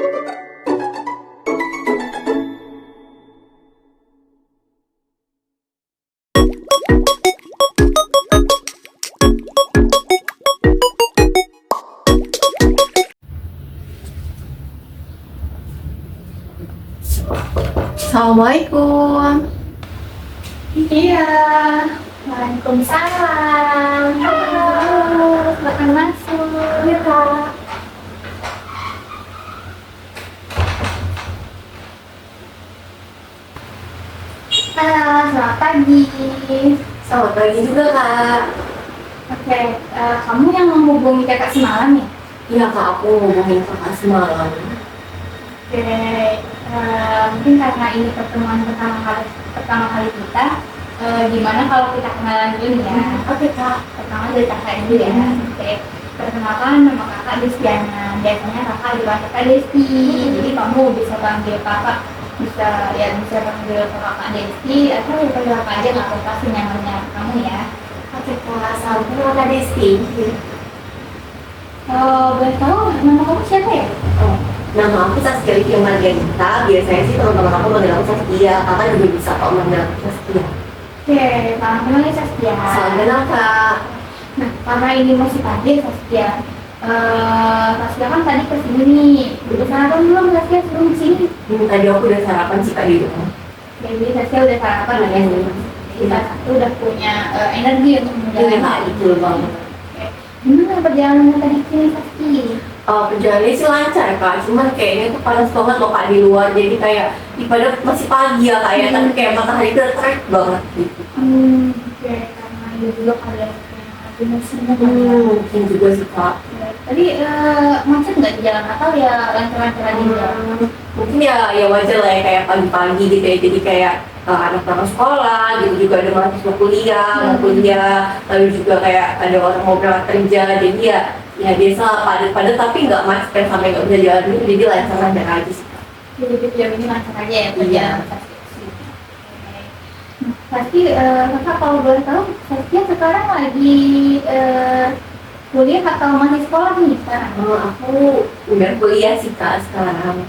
Assalamualaikum. Iya, Waalaikumsalam. Halo, silakan masuk. Iya, Kak. Halo, selamat pagi. Selamat pagi juga, Kak. Oke, kamu yang menghubungi kakak semalam ya? Iya, Kak, aku ngomongin Kakak semalam. Oke, mungkin karena ini pertemuan pertama kali kita, gimana kalau kita kenalan dulu nih ya? Oke, Kak. Pertama dari kakak dulu ya. Oke, perkenalkan nama kakak Destiana. Biasanya kakak dipanggil kakak Desti. Jadi kamu bisa panggil kakak, bisa panggil kakak Desti atau panggil kakak aja nggak apa-apa sih nyamannya kamu ya. Oke, Kak. Salam kenal, Kak Desti. Boleh tahu nama kamu siapa ya? Oh, nama aku Saskia Livia Margarita. Biasanya sih teman-teman aku manggil aku Saskia. Kakak juga bisa kok manggil aku Saskia. Oke, salam kenal ya Saskia. Salam kenal, Kak. Nah, karena ini masih pagi Saskia. Saskia kan tadi kesini nih. Udah sarapan belum Saskia sebelum kesini? Tadi aku udah sarapan sih, Kak, di rumah. Jadi Saskia udah sarapan lah ya. Kita satu udah punya energi untuk Iya, menjalani. Kak, betul banget. Oke. Gimana perjalanannya tadi kesini Saskia? Perjalanannya sih lancar, Kak. Cuman kayaknya tuh panas banget loh, Kak, di luar. Jadi kayak, padahal masih pagi ya, Kak, ya. Tapi kayak matahari udah terik banget gitu. Oke, karena ini juga ada musimnya kan ya. Mungkin juga sih, Kak. Tadi macet nggak di jalan atau ya lancar-lancar aja di jalan? Mungkin ya wajar lah ya, kayak pagi-pagi gitu ya. Jadi kayak anak-anak sekolah gitu, juga ada mahasiswa mau kuliah, lalu juga kayak ada orang mau berangkat kerja. Jadi ya biasa lah, padat-padat tapi nggak macet sampai nggak bisa jalan dulu. Jadi lancar-lancar aja sih, Kak. Jadi sejauh ini lancar aja ya Iya. perjalanan Saskia kesini. Pasti kakak kalau boleh tahu Saskia sekarang lagi kuliah atau masih sekolah nih sekarang? Aku udah kuliah sih, Kak, sekarang.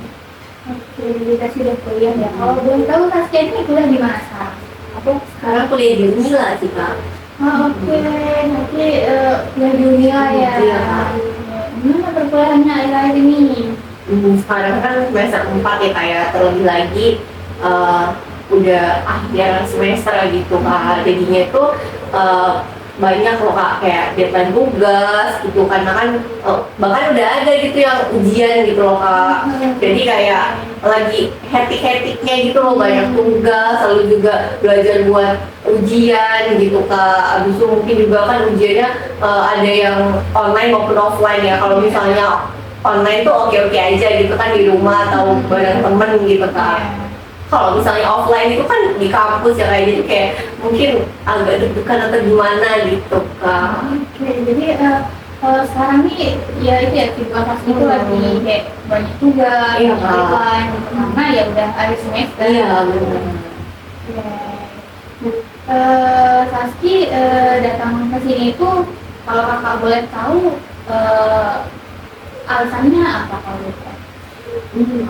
Oke, jadi Saskia udah kuliah ya. Kalau boleh tahu Saskia ini kuliah di mana sekarang? Aku sekarang kuliah di Unila sih, Kak. Oke, nanti kuliah di dunia ya. Iya. Gimana perkuliahannya akhir-akhir ini? Sekarang kan semester 4 ya, kayak terlebih lagi udah akhir semester gitu, Kak. Jadinya tuh banyak loh, Kak, kayak deadline tugas gitu, karena kan bahkan udah ada gitu yang ujian gitu loh, Kak. Jadi kayak lagi hektik-hektiknya gitu loh, banyak tugas, lalu juga belajar buat ujian gitu, Kak. Abis itu mungkin juga kan ujiannya ada yang online maupun offline ya. Kalau misalnya online tuh oke-oke aja gitu kan, di rumah atau bareng temen gitu, Kak. Kalau misalnya offline itu kan di kampus ya, kayak jadi kayak mungkin agak deg-degan atau gimana gitu, Kak. Oke, jadi sekarang nih ya itu ya situasi itu lagi kayak banyak tugas, Iya, banyak Kak. deadline gitu, karena ya udah akhir semester. Iya, benar. Ya. Saski datang ke sini itu kalau kakak boleh tahu alasannya apa kalau boleh tahu?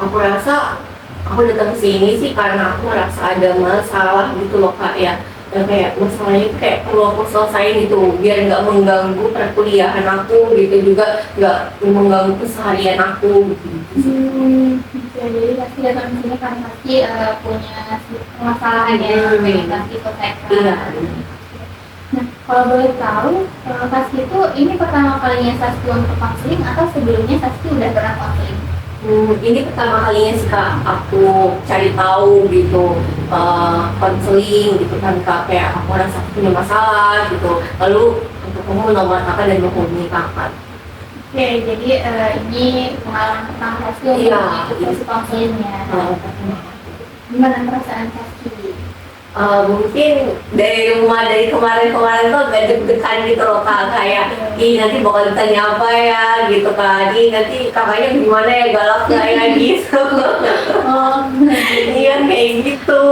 Aku rasa aku datang ke sini sih karena aku merasa ada masalah gitu loh, Kak, ya. Dan kayak masalahnya itu kayak perlu aku selesaiin gitu, biar nggak mengganggu perkuliahan aku gitu, juga nggak mengganggu keseharian aku gitu. Jadi pasti datang ke sini karena pasti punya permasalahan ya pasti selesaikan. Iya. Nah, kalau boleh tahu, Saski itu ini pertama kalinya Saski untuk konseling atau sebelumnya Saski udah pernah konseling? Ini pertama kalinya sih, Kak, aku cari tahu gitu, konseling gitu kan, Kak, kayak aku rasa punya masalah gitu, lalu untuk kamu nomor kakak dan menghubungi kakak. Oke, jadi ini pengalaman pertama Saski untuk Iya, mengikuti konselingnya. Gimana perasaan Saski? Mungkin dari kemarin-kemarin tuh agak deg-degan gitu loh, Kak, kayak nanti bakal ditanya apa ya gitu, Kak, nanti kakaknya gimana ya, galak nggak ya gitu. Iya, kayak gitu.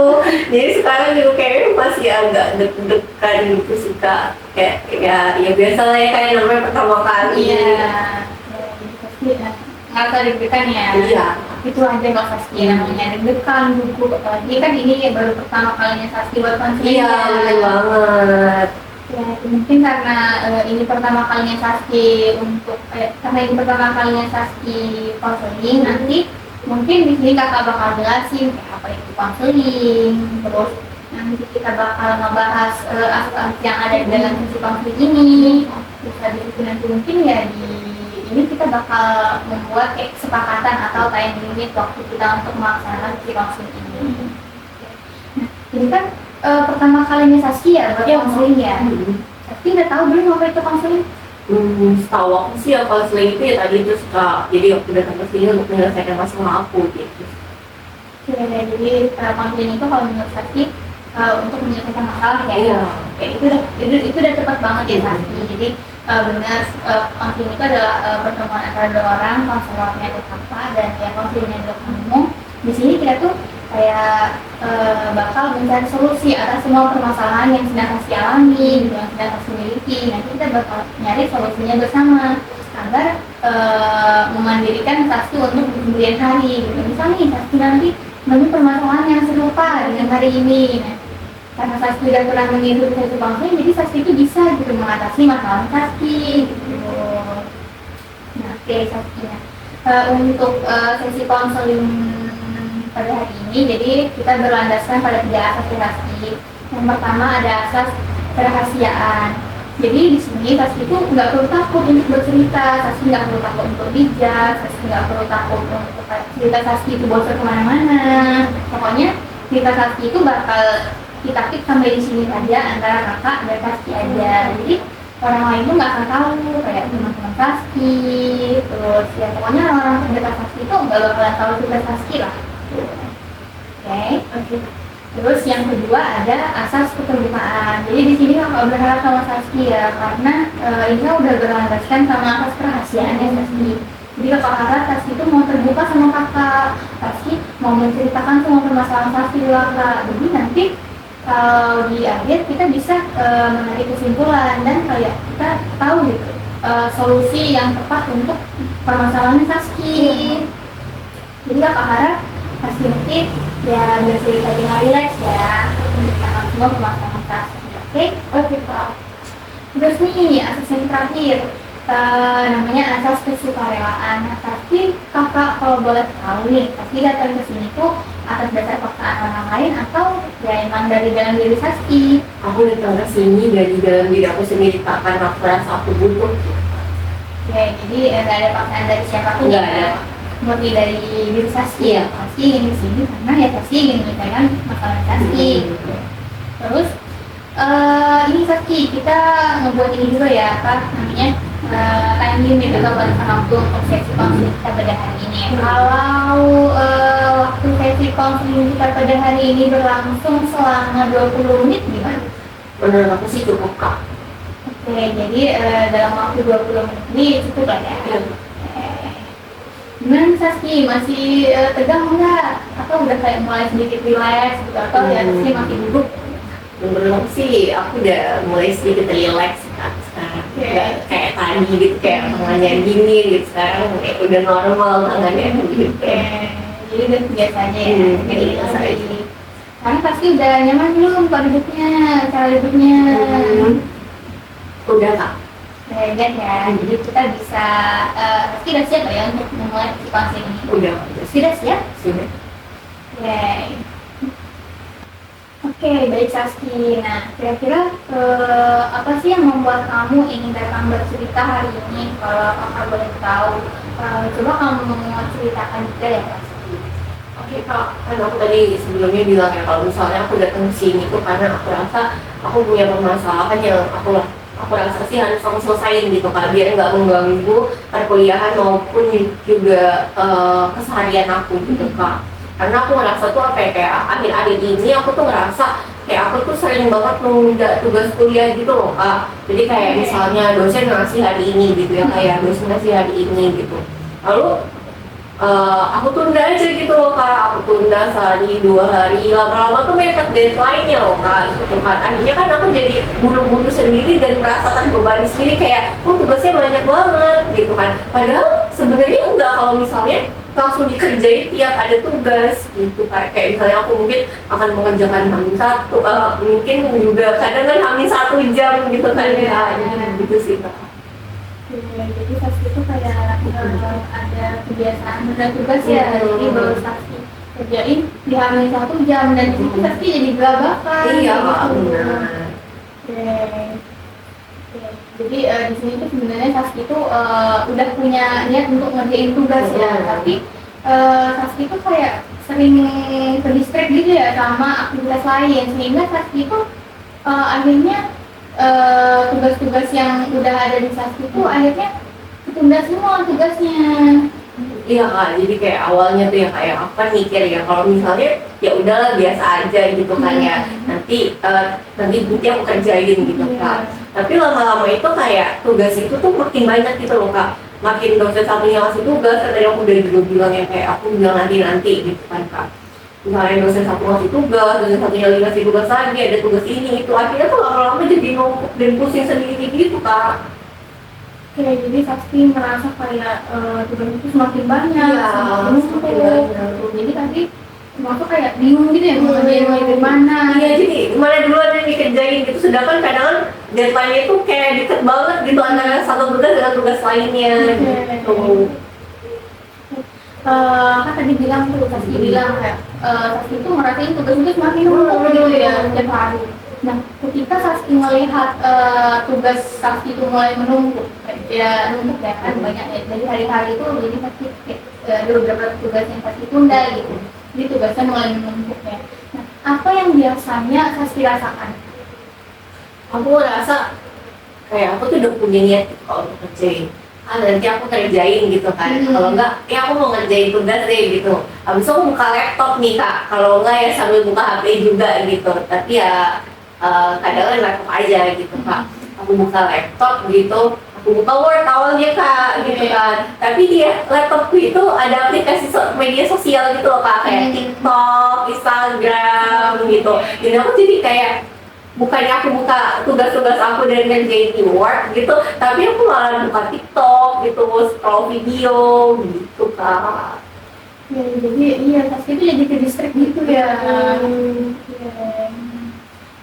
Jadi sekarang juga kayaknya masih agak deg-degan gitu sih, Kak, kayak ya biasa lah ya, kayak namanya pertama kali. Iya, jadi pasti ngerasa deg-degan ya. Iya. Itu aja Kak Saski, namanya deg-degan gugup, apalagi kan ini baru pertama kalinya Saski buat konseling. Iya, bener banget. Ya, mungkin karena ini pertama kalinya Saski karena ini pertama kalinya Saski konseling, nanti mungkin di sini kakak bakal jelasin kayak apa itu konseling, terus nanti kita bakal ngebahas aspek yang ada di dalam sesi konseling ini. Terus habis itu nanti mungkin ya di ini kita bakal membuat kesepakatan atau time limit waktu kita untuk melaksanakan sesi konseling ini. Nah, ini kan pertama kalinya Saski ya buat konseling ya. Saski udah tahu belum apa itu konseling? Setahu aku sih ya konseling itu ya tadi itu suka jadi waktu datang ke sini untuk menyelesaikan masalah aku gitu. Ya, jadi konseling itu kalau menurut Saski untuk menyelesaikan masalah ya. Iya. Kayak itu udah cepat banget ya Saski. Jadi benar konseling itu adalah pertemuan antara dua orang, konselornya itu kakak dan ya konselingnya adalah kamu. Di sini kita tuh kayak bakal mencari solusi atas semua permasalahan yang sedang Saski alami, yang sedang Saski miliki. Nanti kita bakal nyari solusinya bersama agar memandirikan Saski untuk kemudian hari. Gitu. Misalnya nih Saski nanti menemui permasalahan yang serupa dengan hari ini. Nah, karena Saski sudah pernah mengikuti sesi konseling, jadi Saski itu bisa gitu mengatasi masalah Saski. Gitu. Nah, oke Saski. Untuk sesi konseling pada hari ini, jadi kita berlandaskan pada 3 asas Saski. Yang pertama ada asas kerahasiaan. Jadi di sini Saski itu nggak perlu takut untuk bercerita, Saski nggak perlu takut untuk bijak, Saski nggak perlu takut untuk cerita Saski itu bocor kemana-mana. Pokoknya cerita Saski itu bakal kita keep sampai di sini saja antara kakak dan Saski aja. Jadi orang lain tuh nggak akan tahu kayak teman-teman Saski, terus ya pokoknya orang-orang terdekat Saski itu nggak bakalan tahu cerita Saski lah. Oke. Terus yang kedua ada asas keterbukaan. Jadi di sini kakak berharap sama Saski ya, karena ini udah berlandaskan sama asas kerahasiaan ya Saski. Jadi kakak harap Saski itu mau terbuka sama kakak, Saski mau menceritakan semua permasalahan Saski di kakak. Jadi nanti kalau di akhir kita bisa menarik kesimpulan dan kayak kita tahu gitu solusi yang tepat untuk permasalahan Saski. Jadi kakak harap Saski nanti ya bercerita dengan rileks ya, menceritakan semua permasalahan Saski. Oke Pak. Terus nih asas yang terakhir namanya asas kesukarelaan. Nah, Saski kakak kalau boleh tahu nih, Saski datang ke sini tuh atas dasar paksaan orang lain atau ya emang dari dalam diri Saski? Aku datang ke sini dari dalam diri aku sendiri Kak, karena aku rasa aku butuh. Ya, jadi nggak ada paksaan dari siapapun. Nggak ada. Murni dari diri Saski ya. Saski ingin di sini karena ya Saski ingin menyelesaikan masalah Saski. Terus ini Saski kita ngebuat ini juga ya, apa namanya time limit atau batasan waktu untuk sesi konseling kita pada hari ini. Kalau waktu sesi konseling kita pada hari ini berlangsung selama 20 menit gimana? Menurut aku sih cukup Kak. Oke, jadi dalam waktu 20 menit ini cukup lah ya. Gimana Saski, masih tegang enggak? Atau udah kayak mulai sedikit relax gitu? Atau ya Saski masih duduk? Menurut aku sih aku udah mulai sedikit relax Kak sekarang. Nggak kayak tadi gitu, kayak tangannya gini gitu. Sekarang kayak udah normal tangannya gitu. Jadi udah biasa aja ya? Jadi biasa aja. Sekarang pasti udah nyaman belum Pak duduknya, cara duduknya? Udah Kak. Udah ya, jadi kita bisa Saski udah siap ya untuk memulai sesi konseling ini? Udah. Sudah siap? Sudah. Oke, baik Saski. Nah, kira-kira apa sih yang membuat kamu ingin datang bercerita hari ini? Kalau kakak boleh tahu, coba kamu mau ceritakan juga ya Saski. Oke Kak, kan aku tadi sebelumnya bilang ya kalau misalnya aku datang ke sini tuh karena aku rasa aku punya permasalahan yang aku rasa sih harus aku selesaiin gitu Kak, biar nggak mengganggu perkuliahan maupun juga keseharian aku gitu Kak. Karena aku ngerasa tuh apa ya, kayak akhir-akhir ini aku tuh ngerasa kayak aku tuh sering banget menunda tugas kuliah gitu loh Kak. Jadi kayak misalnya dosen ngasih hari ini gitu ya, kayak dosen ngasih hari ini gitu, lalu aku tunda aja gitu loh Kak, aku tunda sehari, 2 hari, lama-lama tuh mepet deadline-nya loh Kak gitu kan. Akhirnya kan aku jadi buru-buru sendiri dan merasakan beban sendiri kayak tugasnya banyak banget gitu kan. Padahal sebenarnya enggak kalau misalnya langsung dikerjain tiap ada tugas gitu kayak misalnya aku mungkin akan mengerjakan hamin satu mungkin juga kadang kan hamin 1 jam gitu kan ya jadi gitu sih Kak. Jadi saksi itu kayak ada kebiasaan benar tugas ya, jadi baru saksi kerjain di hamil 1 jam dan di situ saksi jadi gelabakan. Iya gitu. Kak, benar. Oke. Jadi di sini tuh sebenarnya Saski itu udah punya niat untuk ngerjain tugas ya, tapi Saski itu kayak sering terdistract gitu ya sama aktivitas lain, sehingga Saski itu akhirnya tugas-tugas yang udah ada di Saski itu akhirnya ketunda semua tugasnya. Iya Kak, jadi kayak awalnya tuh ya kayak aku kan mikir ya kalau misalnya ya udahlah biasa aja gitu kan ya nanti aku kerjain gitu Kak. Tapi lama-lama itu kayak tugas itu tuh makin banyak gitu loh Kak. Makin dosen satunya ngasih tugas, kan tadi aku udah juga bilang yang kayak aku bilang nanti gitu kan Kak. Misalnya dosen satu ngasih tugas, dosen satunya lagi ngasih tugas lagi, ada tugas ini itu akhirnya tuh lama-lama jadi numpuk dan pusing sendiri gitu Kak. Oke, jadi Saski merasa kayak tugas itu semakin banyak, Iya, semakin banyak. jadi tadi aku kayak bingung gitu ya mau ngerjain mulai dari mana. Iya, jadi mana duluan yang dikerjain gitu. Sedangkan kadang deadline itu kayak deket banget gitu antara satu tugas dengan tugas lainnya gitu. Kan tadi bilang tuh, Saski bilang kayak Saski itu ngerasain tugas itu semakin numpuk gitu ya setiap hari. Nah, ketika Saski melihat tugas Saski itu mulai menumpuk ya kan banyak ya, dari hari-hari itu jadi Saski ada beberapa tugas yang Saski tunda gitu, jadi tugasnya mulai menumpuk ya. Nah, apa yang biasanya Saski rasakan? Aku rasa kayak aku tuh udah punya niat gitu kalau untuk kerjain. Nanti aku kerjain gitu kan. Kalau enggak, ya aku mau ngerjain tugas deh gitu. Habis itu aku buka laptop nih Kak. Kalau enggak ya sambil buka HP juga gitu. Tapi ya kadang laptop aja gitu Kak. Aku buka laptop gitu. Aku buka Word awalnya Kak gitu kan. Tapi di laptopku itu ada aplikasi media sosial gitu loh Kak. Kayak TikTok, Instagram gitu. Jadi aku jadi kayak bukannya aku buka tugas-tugas aku dan ngerjain di Word gitu, tapi aku malah buka TikTok gitu, scroll video gitu Kak. Ya, jadi iya Saski itu jadi ke distrik gitu ya. Ya.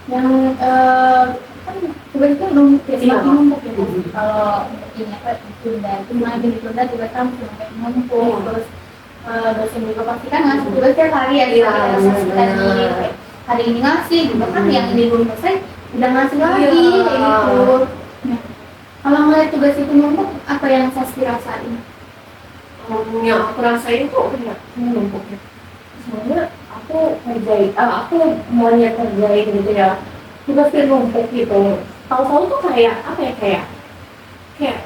Yang kan tugas itu numpuk ya, semakin numpuk ya. Kalau ini apa ditunda, itu makin ditunda tugas kamu semakin numpuk. Terus dosen juga pasti kan ngasih tugas tiap hari ya, Saski tadi hari ini ngasih, juga kan yang ini belum selesai udah ngasih lagi kayak gitu. Nah, kalau ngeliat tugas itu numpuk, apa yang Saski rasain? Yang aku rasain tuh ya numpuknya. Sebenarnya aku ngerjain, aku mau kerjain gitu ya, tugasnya numpuk gitu. Tahu-tahu tuh kayak apa ya kayak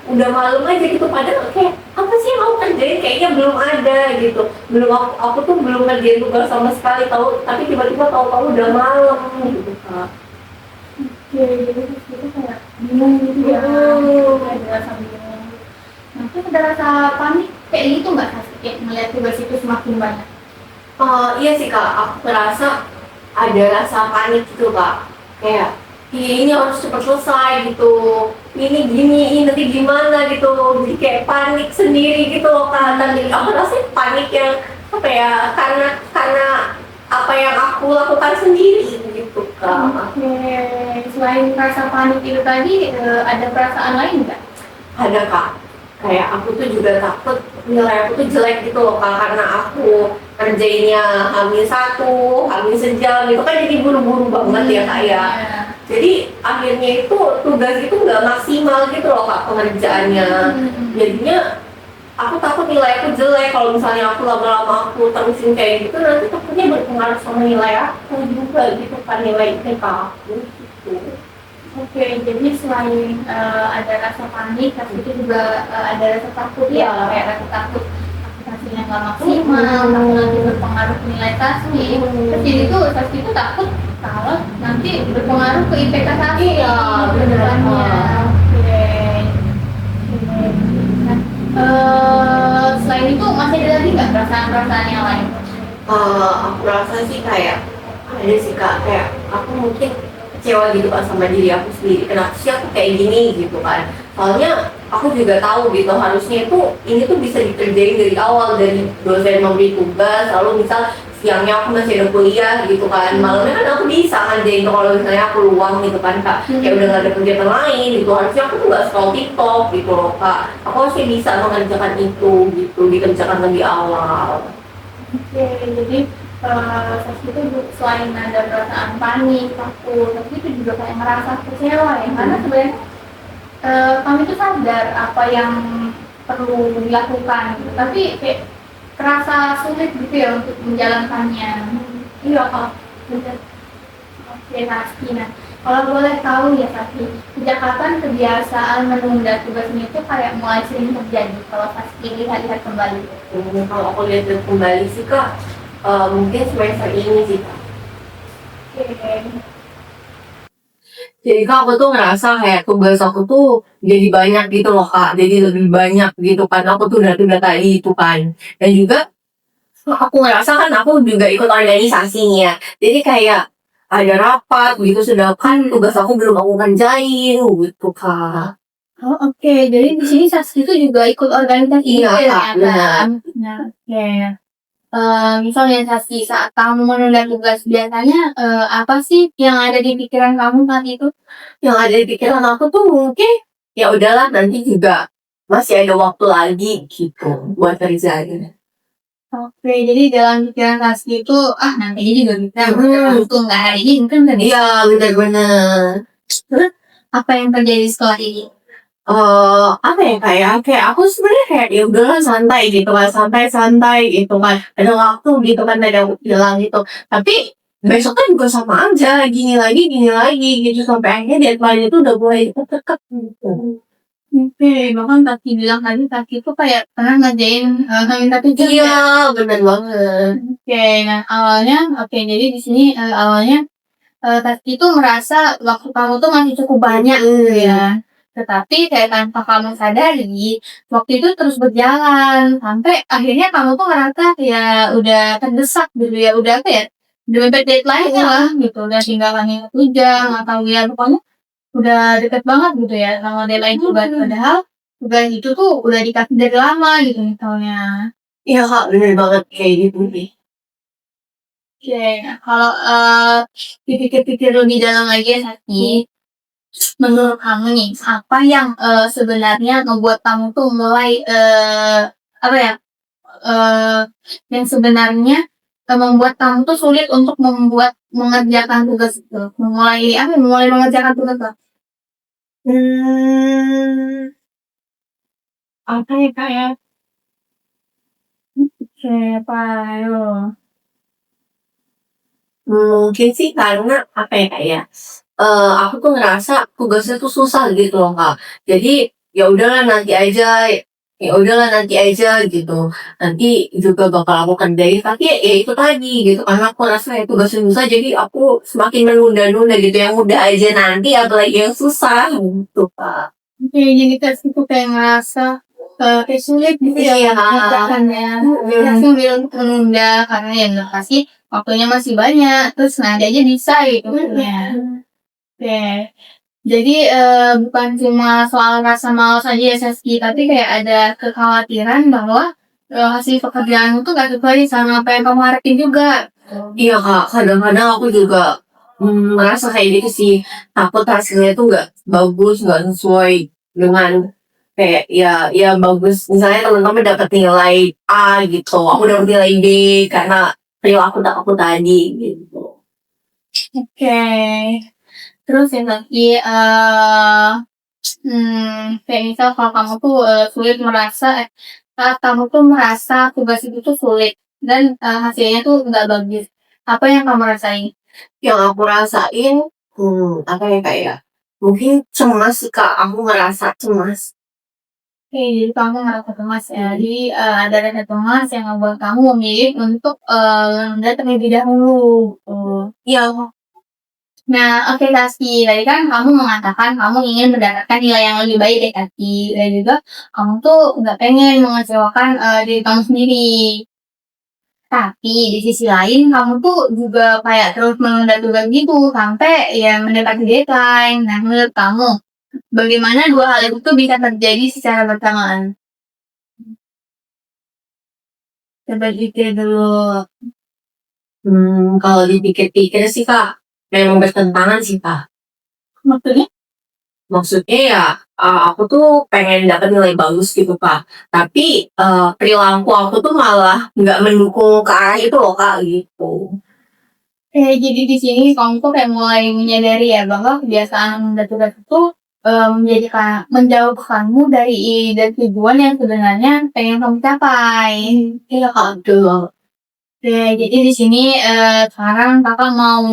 udah malam aja gitu padahal kayak apa sih yang aku kerjain kayaknya belum ada gitu belum aku tuh belum ngerjain tugas sama sekali tahu tapi tiba-tiba tahu-tahu udah malam gitu Kak. Oke, jadi itu kayak bingung gitu ya, ada rasa bingung. Nah, terus ada rasa panik kayak gitu nggak Saski kayak melihat tugas itu semakin banyak? Iya sih Kak, aku merasa ada rasa panik gitu Kak kayak ini harus cepat selesai gitu ini gini nanti gimana gitu jadi kayak panik sendiri gitu loh Kak. Dan aku rasa panik yang apa ya karena apa yang aku lakukan sendiri gitu Kak. Oke, selain rasa panik itu tadi ada perasaan lain nggak? Ada Kak, kayak aku tuh juga takut nilai aku tuh jelek gitu loh Kak karena aku kerjainnya H-1, H-1 gitu kan jadi buru-buru banget ya Kak ya. Jadi akhirnya itu tugas itu nggak maksimal gitu loh Kak pengerjaannya. Jadinya aku takut nilai aku jelek kalau misalnya aku lama-lama aku terusin kayak gitu nanti takutnya berpengaruh sama nilai aku juga gitu kan nilai IPK aku gitu. Oke, jadi selain ada rasa panik, tapi itu juga ada rasa takut ya, kayak rasa takut hasilnya nggak maksimal, takut nanti berpengaruh ke nilai Saski. Terus jadi tuh Saski itu takut kalau nanti berpengaruh ke IPK Saski ke depannya. Oke. Nah, selain itu masih ada lagi nggak perasaan-perasaan yang lain? Aku rasa sih kayak ada sih Kak kayak aku mungkin kecewa gitu kan sama diri aku sendiri kenapa sih aku kayak gini gitu kan Soalnya aku juga tahu gitu harusnya itu ini tuh bisa dikerjain dari awal, dari dosen memberi tugas, lalu misal siangnya aku masih ada kuliah gitu kan, malamnya kan aku bisa ngerjain tuh kalau misalnya aku luang gitu kan kak, kayak udah gak ada kegiatan lain gitu, harusnya aku tuh gak scroll TikTok gitu loh kak, aku harusnya bisa mengerjakan itu gitu, dikerjakan lebih awal. Oke, jadi saat itu selain ada perasaan panik, takut, tapi itu juga kayak merasa kecewa ya, karena sebenarnya kami itu sadar apa yang perlu dilakukan, gitu. Tapi kayak kerasa sulit gitu ya untuk menjalankannya. Iya kak, benar. Oke, Saski. Nah, kalau boleh tahu ya Saski, sejak kapan kebiasaan menunda tugas ini tuh kayak mulai sering terjadi kalau Saski lihat-lihat kembali? Kalau aku lihat kembali sih kak, mungkin semester ini sih kak. Oke. Jadi kak aku tuh ngerasa kayak tugas aku tuh jadi banyak gitu loh kak, jadi lebih banyak gitu kan, aku tuh udah tadi itu kan. Dan juga aku ngerasa kan aku juga ikut organisasi nih ya, jadi kayak ada rapat gitu, sedangkan tugas aku belum aku kerjain gitu kak. Oh, oke. Jadi di sini Saski itu juga ikut organisasi Iya gitu ya kak, ternyata. benar. Nah, oke. Misalnya Saski saat kamu menunda tugas biasanya apa sih yang ada di pikiran kamu saat itu? Yang ada di pikiran aku tuh mungkin ya udahlah nanti juga masih ada waktu lagi gitu buat kerjain. Oke, jadi dalam pikiran Saski itu nanti aja juga bisa langsung nggak hari ini mungkin udah bisa. Iya benar-benar. Terus apa yang terjadi setelah ini? Apa ya kayak aku sebenarnya kayak ya udahlah santai gitu kan, santai-santai gitu kan, ada waktu gitu kan, ada yang bilang gitu, tapi besoknya juga sama aja gini lagi gitu sampai akhirnya deadline itu udah mulai deket-deket gitu. Oke, bahkan Saski bilang tadi Saski itu kayak pernah ngerjain Hamin tapi Iya benar banget. Oke, nah awalnya jadi di sini awalnya Saski itu merasa waktu kamu tuh masih cukup banyak gitu ya. Tetapi kayak tanpa kamu sadari, waktu itu terus berjalan sampai akhirnya kamu tuh ngerasa ya udah terdesak gitu ya, udah apa ya? Udah mepet deadline-nya lah gitu, udah tinggal hanya 1 jam atau ya pokoknya udah deket banget gitu ya sama deadline tugas. Padahal tugas itu tuh udah dikasih dari lama gitu misalnya. Iya kak benar banget kayak gitu nih. Oke, nah kalau dipikir-pikir lebih dalam lagi ya Sati, menurut kamu nih, apa yang sebenarnya membuat kamu tuh mulai apa ya, eh yang sebenarnya membuat kamu tuh sulit untuk mengerjakan tugas itu, memulai mengerjakan tugas itu? Hmm, apa ya kak ya? Oke, apa ayo? Mungkin sih karena apa ya kak ya? Aku tuh ngerasa tugasnya tuh susah gitu loh kak. Jadi ya udahlah nanti aja gitu. Nanti juga bakal aku kerjain. Tapi ya itu tadi gitu. Karena aku ngerasa ya tugasnya susah, jadi aku semakin menunda-nunda gitu. Yang mudah aja nanti, apalagi yang susah gitu kak. Oke, jadi itu kayak ngerasa kayak sulit gitu ya Iya. mengerjakannya. Langsung bilang untuk menunda karena ya nggak pasti waktunya masih banyak. Terus nanti aja bisa gitu ya. Oke. Jadi bukan cuma soal rasa malas aja ya Saski, tapi kayak ada kekhawatiran bahwa hasil pekerjaan itu gak sesuai sama apa yang kamu harapin juga. Iya kak, kadang-kadang aku juga merasa kayak gitu sih. Takut hasilnya tuh nggak bagus, nggak sesuai dengan kayak ya bagus. Misalnya teman-teman dapat nilai A gitu, aku dapat nilai B karena perilaku aku tadi gitu. Oke. Terus yang tadi kayak misal kalau kamu tuh sulit merasa saat kamu tuh merasa tugas itu tuh sulit dan hasilnya tuh nggak bagus. Apa yang kamu rasain? Yang aku rasain, apa ya kayak mungkin cemas sih kak. Aku ngerasa cemas. Oke, jadi kamu ngerasa cemas ya. Jadi ada rasa cemas yang membuat kamu memilih untuk menunda terlebih dahulu. Iya, Nah, oke Kasti, tadi kan kamu mengatakan kamu ingin mendapatkan nilai yang lebih baik deh Kasti. Dan juga kamu tuh nggak pengen mengecewakan diri kamu sendiri. Tapi di sisi lain kamu tuh juga kayak terus menunda tugas gitu sampai ya mendekati deadline. Nah, menurut kamu Bagaimana dua hal itu bisa terjadi secara bersamaan? Coba pikir dulu. Kalau dipikir-pikir sih Kak, memang bertentangan sih Kak. Maksudnya? Maksudnya ya, aku tuh pengen dapat nilai bagus gitu Kak. Tapi perilaku aku tuh malah nggak mendukung ke arah itu loh Kak gitu. Jadi di sini kamu tuh kayak mulai menyadari ya bahwa kebiasaan menunda tugas itu menjadi kayak menjauhkanmu dari tujuan yang sebenarnya pengen kamu capai. Iya Kak, betul. Jadi di sini sekarang kakak mau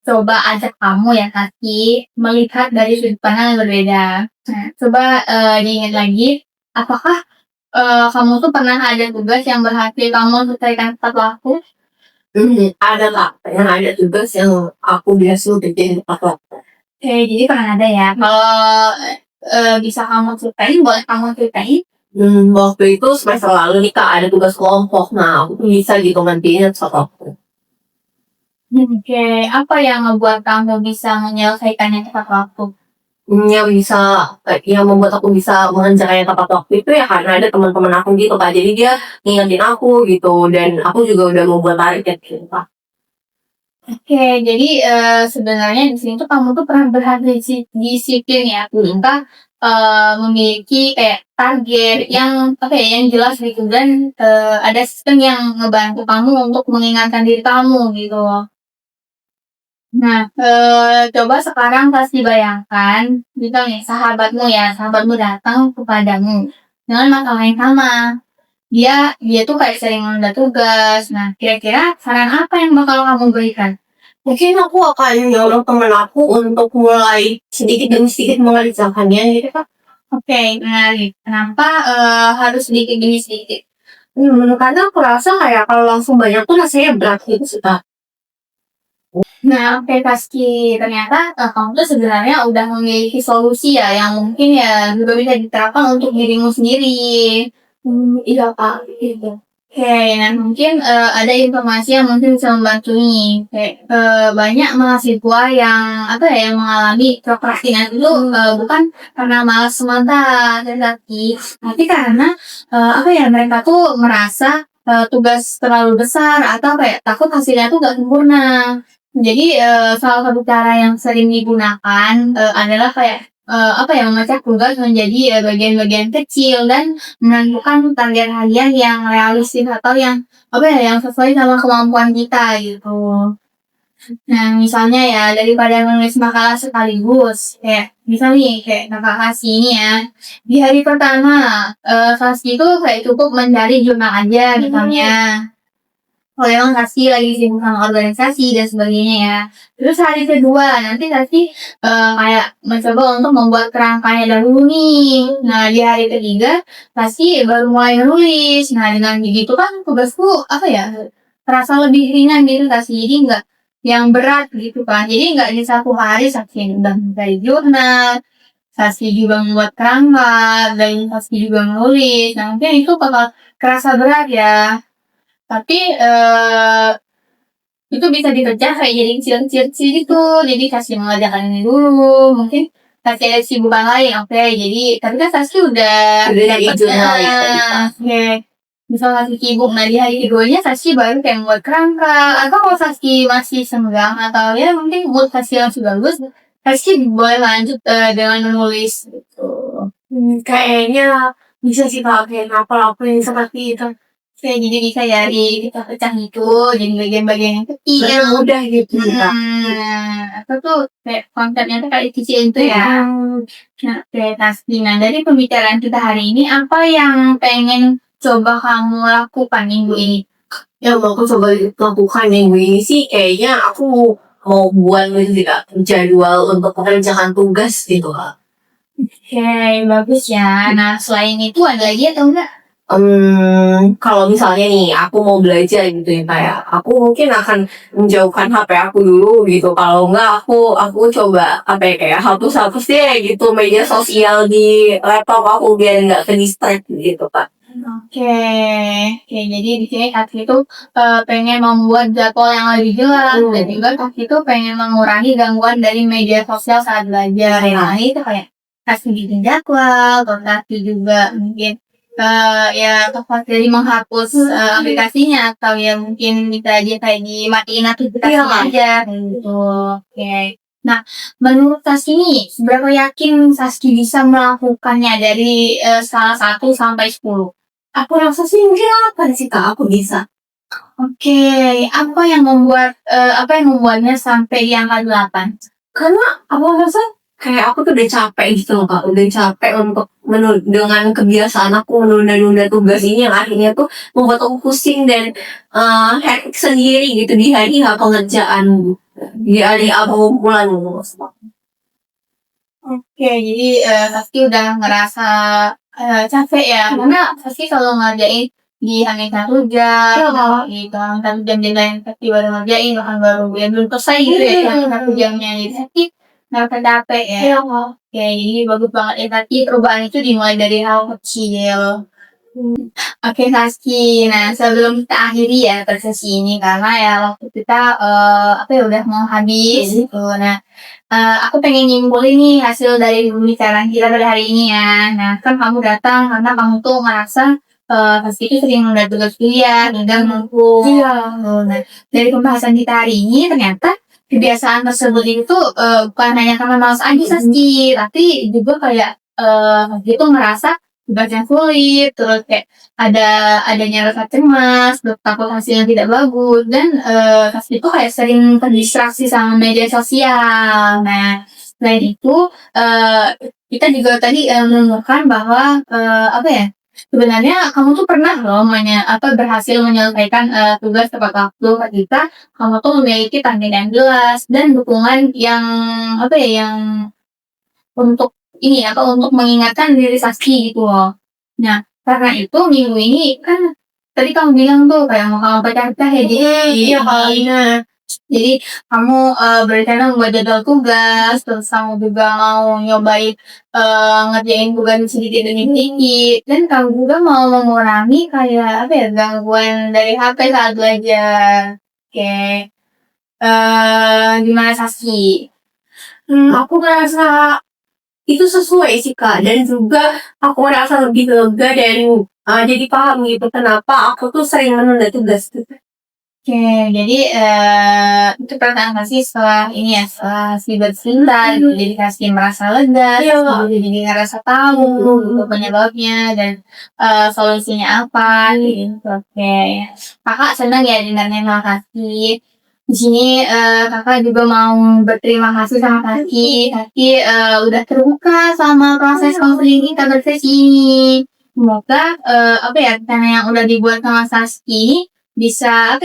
coba ajak kamu ya Kaki melihat dari sudut pandang yang berbeda. Nah, coba diingat lagi, apakah kamu tuh pernah ada tugas yang berhasil kamu selesaikan tepat waktu? Ada Kak, yang ada tugas yang aku biasa kerjain tepat waktu. Jadi pernah ada ya. Kalau bisa kamu ceritain, boleh kamu ceritain? Waktu itu semester lalu nih Kak, ada tugas kelompok. Nah, aku tuh bisa gitu ngerjainnya tepat waktu. Apa yang ngebuat kamu bisa menyelesaikannya tepat waktu? Yang membuat aku bisa mengerjakannya tepat waktu itu ya karena ada teman-teman aku gitu Kak. Jadi dia ngingetin aku gitu dan aku juga udah mau buat target gitu Kak. Jadi sebenarnya di sini tuh kamu tuh pernah berhasil disiplin ya, kita memiliki kayak target yang yang jelas gitu dan ada sistem yang ngebantu kamu untuk mengingatkan diri kamu gitu loh. Nah, coba sekarang kasih bayangkan, gitu nih, sahabatmu datang kepadamu dengan masalah yang sama. Dia tuh kayak sering menunda tugas. Nah, kira-kira saran apa yang bakal kamu berikan? Mungkin aku akan nyuruh temen aku untuk mulai sedikit demi sedikit mengerjakannya gitu Kak. Menarik. Kenapa harus sedikit demi sedikit? Karena aku rasa kayak kalau langsung banyak tuh rasanya berat gitu sih Kak. Nah, Taski, ternyata kamu tuh sebenarnya udah memiliki solusi ya yang mungkin ya juga bisa diterapkan untuk dirimu sendiri. Iya Kak, gitu. Nah mungkin ada informasi yang mungkin bisa membantu nih. Banyak mahasiswa yang yang mengalami prokrastinasi itu bukan karena malas semata, tapi karena mereka tuh merasa tugas terlalu besar atau takut hasilnya tuh nggak sempurna. Jadi salah satu cara yang sering digunakan adalah memecah tugas menjadi bagian-bagian kecil dan menentukan target harian yang realistis atau yang sesuai sama kemampuan kita gitu. Nah, misalnya ya daripada menulis makalah sekaligus, kayak kakak kasih ini ya. Di hari pertama, Saski itu cukup mencari jurnal aja misalnya. Kalau emang Saski lagi sibuk sama organisasi dan sebagainya ya. Terus hari kedua nanti Saski mencoba untuk membuat kerangkanya dahulu nih. Nah di hari ketiga Saski baru mulai nulis. Nah dengan begitu kan tugasku terasa lebih ringan gitu Saski. Jadi nggak yang berat gitu kan. Jadi nggak di satu hari Saski udah mencari jurnal, Saski juga membuat kerangka, dan Saski juga menulis. Nah mungkin itu bakal kerasa berat ya. Tapi itu bisa dipecah kayak jadi kecil-kecil gitu. Jadi kasih mengerjakan ini dulu, mungkin kasih ada kesibukan lain. Jadi tapi kan Saski udah dari jurnal ya. misal Saski sibuk, nah di hari keduanya Saski baru kayak membuat kerangka. Atau kalau Saski masih senggang atau ya mungkin mood Saski langsung bagus, Saski boleh lanjut dengan menulis gitu. Kayaknya bisa sih Kak, kayak ngapal-ngapalin seperti itu. Jadi bisa ya kita pecah itu jadi bagian-bagian yang kecil. Lebih mudah gitu Kak. Atau tuh kayak konsepnya tuh kayak kecil itu ya. Nah, Taski. Nah, dari pembicaraan kita hari ini, apa yang pengen coba kamu lakukan minggu ini? Yang mau aku coba lakukan minggu ini sih kayaknya aku mau buat jadwal untuk mengerjakan tugas gitu Kak. Bagus ya. Nah, selain itu ada lagi atau enggak? Kalau misalnya nih aku mau belajar gitu ya kayak aku mungkin akan menjauhkan HP aku dulu gitu. Kalau enggak aku coba kayak hapus deh gitu media sosial di laptop aku biar nggak ke distract gitu Kak. Oke, oke. Jadi di sini Saski itu pengen membuat jadwal yang lebih jelas dan juga Saski itu pengen mengurangi gangguan dari media sosial saat belajar. Iya. Nah, itu kayak Saski bikin jadwal, terus Saski juga mungkin ya tepat dari menghapus aplikasinya atau ya mungkin bisa aja kayak dimatiin notifikasinya aja gitu. Oke. Nah, menurut Saski nih, seberapa yakin Saski bisa melakukannya dari skala 1 sampai 10? Aku rasa sih mungkin 8 sih Kak, aku bisa. Oke, apa yang membuatnya sampai di angka 8? Karena aku rasa kayak aku tuh udah capek gitu loh Kak, udah capek untuk dengan kebiasaan aku menunda-nunda tugas ini yang akhirnya tuh membuat aku pusing dan hektik sendiri gitu di hari pengerjaan, di hari pengumpulan gitu. Oke, jadi Saski udah ngerasa capek ya, karena Saski selalu ngerjain di Hamin 1 jam, gitu, Hamin 1 jam deadline Saski baru ngerjain, bahkan belum selesai gitu ya, Hamin 1 jamnya, jadi Saski ngerasa capek ya. Oke, jadi bagus banget ya Saski, perubahan itu dimulai dari hal kecil. Oke Saski, nah sebelum kita akhiri ya sesi ini karena ya waktu kita udah mau habis gitu. Nah, aku pengen nyimpulin nih hasil dari pembicaraan kita pada hari ini ya. Nah, kan kamu datang karena kamu tuh ngerasa Saski itu sering nunda tugas kuliah, nunda numpuk. Iya. Nah, dari pembahasan kita hari ini ternyata kebiasaan tersebut itu bukan hanya karena malas aja Saski, tapi juga kayak Saski tuh ngerasa tugasnya sulit, terus kayak adanya rasa cemas, terus takut hasilnya tidak bagus, dan Saski itu kayak sering terdistraksi sama media sosial. Nah, selain itu kita juga tadi menemukan bahwa sebenarnya kamu tuh pernah loh berhasil menyelesaikan tugas tepat waktu ketika kamu tuh memiliki target yang jelas dan dukungan yang untuk untuk mengingatkan diri Saski gitu loh. Nah, karena itu minggu ini kan tadi kamu bilang tuh kayak mau kamu pecah-pecah ya, jadi kamu berencana membuat jadwal tugas, terus kamu juga mau nyobain ngerjain tugas sedikit demi sedikit, dan kamu juga mau mengurangi kayak gangguan dari HP saat belajar. Oke. Gimana Saski? Aku ngerasa itu sesuai sih Kak, dan juga aku ngerasa lebih lega dan jadi paham gitu kenapa aku tuh sering menunda tugas gitu. Oke, jadi itu perasaan Saski setelah Saski bercerita, jadi Saski merasa lega, jadi ngerasa tahu penyebabnya dan solusinya apa gitu. Oke, kakak senang ya dengarnya sama Saski. Di sini kakak juga mau berterima kasih sama Saski. Saski udah terbuka sama proses konseling kita bersesi ini. Semoga rencana yang udah dibuat sama Saski bisa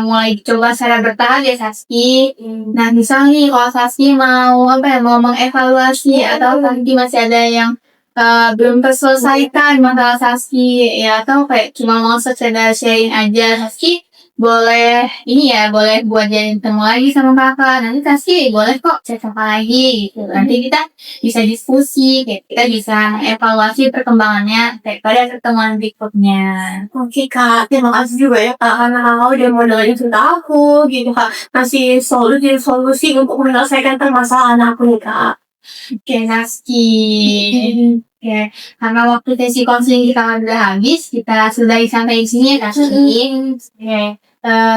mulai dicoba secara bertahap ya Saski. Nah, misalnya nih kalau Saski mau mengevaluasi atau Saski masih ada yang belum terselesaikan masalah Saski ya, atau kayak cuma mau sekedar sharing aja, Saski boleh buat jadi ketemu lagi sama kakak. Nanti Saski boleh kok chat kakak lagi gitu. Nanti kita bisa diskusi, kayak kita bisa evaluasi perkembangannya kayak pada pertemuan berikutnya. Oke Kak, terima kasih juga ya Kak karena Kakak udah mau dengerin cerita aku gitu Kak, kasih solusi untuk menyelesaikan permasalahan aku nih Kak. Oke, Saski. Oke, karena waktu sesi konseling kita udah habis, kita sudahi sampai di sini ya Saski. Oke,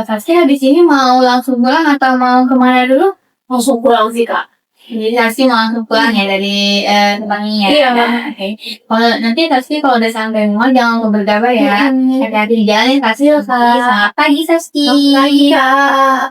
Saski habis ini mau langsung pulang atau mau kemana dulu? Langsung pulang sih Kak. Jadi Saski mau langsung pulang ya dari tempatnya ya? Iya. Oke. Kalau nanti Saski kalau udah sampai rumah jangan lupa berkabar ya. Hati-hati di jalan ya Saski. Selamat pagi Saski. Selamat pagi Kak.